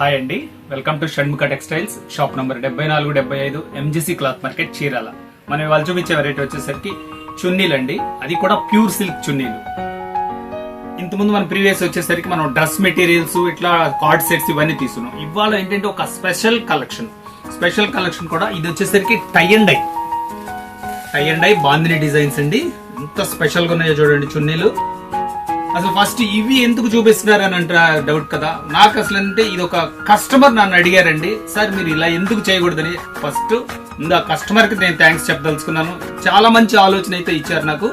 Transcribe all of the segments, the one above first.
Hi అండి, welcome to Shanmukha textiles, shop number 7475 MGC cloth market, Chirala. మనం ఇవాళ చూపించే వెరైటీ వచ్చేసరికి చున్నీలు అండి. అది కూడా ప్యూర్ సిల్క్ చున్నీలు. ఇంతకుముందు మన ప్రీవియస్ వచ్చేసరికి మనం డ్రెస్ మెటీరియల్స్, ఇట్లా కార్డ్ సెట్స్ ఇవన్నీ తీసుకున్నాం. ఇవాళ ఏంటంటే ఒక స్పెషల్ కలెక్షన్ కూడా. ఇది వచ్చేసరికి tie and dye bandhani designs అండి. ఎంత స్పెషల్ గా ఉన్నాయో చూడండి చున్నీలు. అసలు ఫస్ట్ ఇవి ఎందుకు చూపిస్తున్నారు అని అంటే డౌట్ కదా నాకు. అసలు అంటే ఇది ఒక కస్టమర్ నన్ను అడిగారండి, సార్ మీరు ఇలా ఎందుకు చేయకూడదని. ఫస్ట్ ఆ కస్టమర్ కి నేను థ్యాంక్స్ చెప్పదలుచుకున్నాను. చాలా మంచి ఆలోచన అయితే ఇచ్చారు నాకు.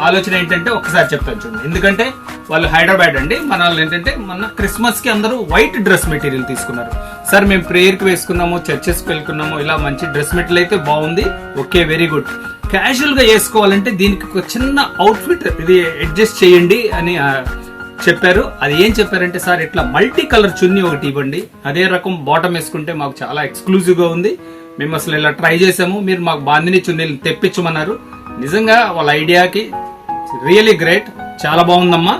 ఆలోచన ఏంటంటే ఒకసారి చెప్తాను చూడండి. ఎందుకంటే వాళ్ళు హైదరాబాద్ అండి. మన వాళ్ళు ఏంటంటే మన క్రిస్మస్ కి అందరూ వైట్ డ్రెస్ మెటీరియల్ తీసుకున్నారు. సార్ మేము ప్రేయర్ కి వేసుకున్నాము, చర్చెస్ కి వెళ్తున్నాము, ఇలా మంచి డ్రెస్ మెటీరియల్ అయితే బాగుంది, ఓకే వెరీ గుడ్. క్యాజువల్ గా వేసుకోవాలంటే దీనికి ఒక చిన్న అవుట్ఫిట్ ఇది అడ్జస్ట్ చేయండి అని చెప్పారు. అది ఏం చెప్పారంటే, సార్ ఇట్లా మల్టీ కలర్ చున్నీ ఒకటి ఇవ్వండి, అదే రకం బాటమ్ వేసుకుంటే మాకు చాలా ఎక్స్క్లూజివ్ గా ఉంది, మేము అసలు ఇలా ట్రై చేసాము, మీరు మాకు బాందిని చున్నీలు తెప్పించమన్నారు. నిజంగా వాళ్ళ ఐడియాకి రియలీ గ్రేట్. చాలా బాగుందమ్మా,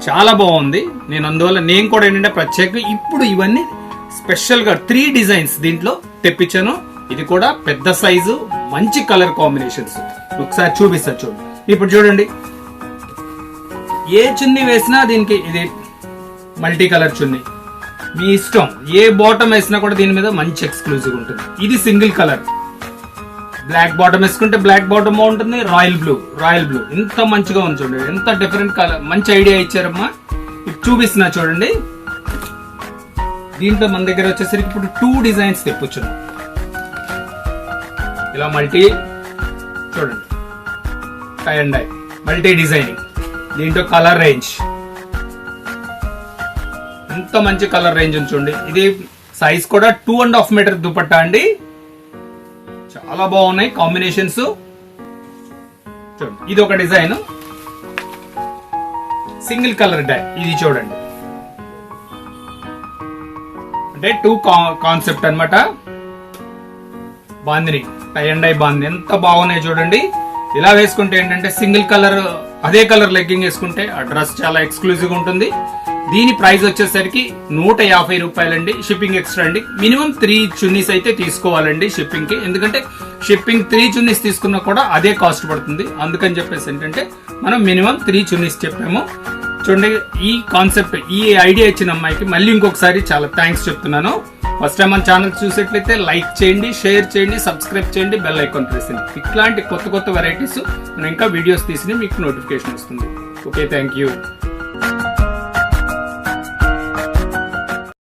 చాలా బాగుంది. అందువల్ల నేను కూడా ఏంటంటే ప్రత్యేకంగా ఇప్పుడు ఇవన్నీ స్పెషల్ గా 3 డిజైన్స్ దీంట్లో తెప్పించాను. ఇది కూడా పెద్ద సైజు, మంచి కలర్ కాంబినేషన్స్. ఒకసారి చూపిస్తా చూడండి. ఇప్పుడు చూడండి, ఏ చున్నీ వేసినా దీనికి ఇది మల్టీ కలర్ చున్నీ, మీ ఇష్టం. ఏ బాటమ్ వేసినా కూడా దీని మీద మంచి ఎక్స్క్లూజివ్ ఉంటుంది. ఇది సింగిల్ కలర్, బ్లాక్ బాటమ్ వేసుకుంటే బ్లాక్ బాటమ్ బాగుంటుంది, రాయల్ బ్లూ ఎంత మంచిగా ఉంది చూడండి. ఎంత డిఫరెంట్ కలర్, మంచి ఐడియా ఇచ్చారమ్మా. ఇప్పుడు చూపిస్తున్నా చూడండి. దీంట్లో మన దగ్గర వచ్చేసరికి ఇప్పుడు 2 డిజైన్స్ తెప్పొచ్చున్నాం. ఇలా మల్టీ చూడండి, tie and dye multi designing. దీంట్లో కలర్ రేంజ్ ఎంత మంచి కలర్ రేంజ్ ఉంది చూడండి. ఇది సైజ్ కూడా 2.5 మీటర్ దుపట్టా అండి. చాలా బాగున్నాయి కాంబినేషన్స్ చూడండి. ఇది ఒక డిజైన్, సింగిల్ కలర్ డై. ఇది చూడండి, అంటే 2 కాన్సెప్ట్ అన్నమాట. Bandhani tie and dye bandhani ఎంత బాగున్నాయి చూడండి. ఇలా వేసుకుంటే ఏంటంటే సింగిల్ కలర్, అదే కలర్ లెగ్గింగ్ వేసుకుంటే ఆ డ్రెస్ చాలా ఎక్స్క్లూజివ్ ఉంటుంది. దీని ప్రైస్ వచ్చేసరికి 150 రూపాయలండి. షిప్పింగ్ ఎక్స్ట్రా అండి. మినిమం 3 చున్నీస్ అయితే తీసుకోవాలండి షిప్పింగ్ కి. ఎందుకంటే షిప్పింగ్ 3 చున్నీస్ తీసుకున్నా కూడా అదే కాస్ట్ పడుతుంది. అందుకని చెప్పేసి ఏంటంటే మనం మినిమం 3 చున్నీస్ చెప్పాము. చూడండి, ఈ కాన్సెప్ట్, ఈ ఐడియా ఇచ్చిన అమ్మాయికి మళ్ళీ ఇంకొకసారి చాలా థ్యాంక్స్ చెప్తున్నాను. ఫస్ట్ టైం మన ఛానల్ చూసేట్లయితే లైక్ చేయండి, షేర్ చేయండి, సబ్స్క్రైబ్ చేయండి, బెల్ ఐకాన్ ప్రెస్ చేయండి. ఇట్లాంటి కొత్త వెరైటీస్ ఇంకా వీడియోస్ తీసి మీకు నోటిఫికేషన్ వస్తుంది. Okay, thank you.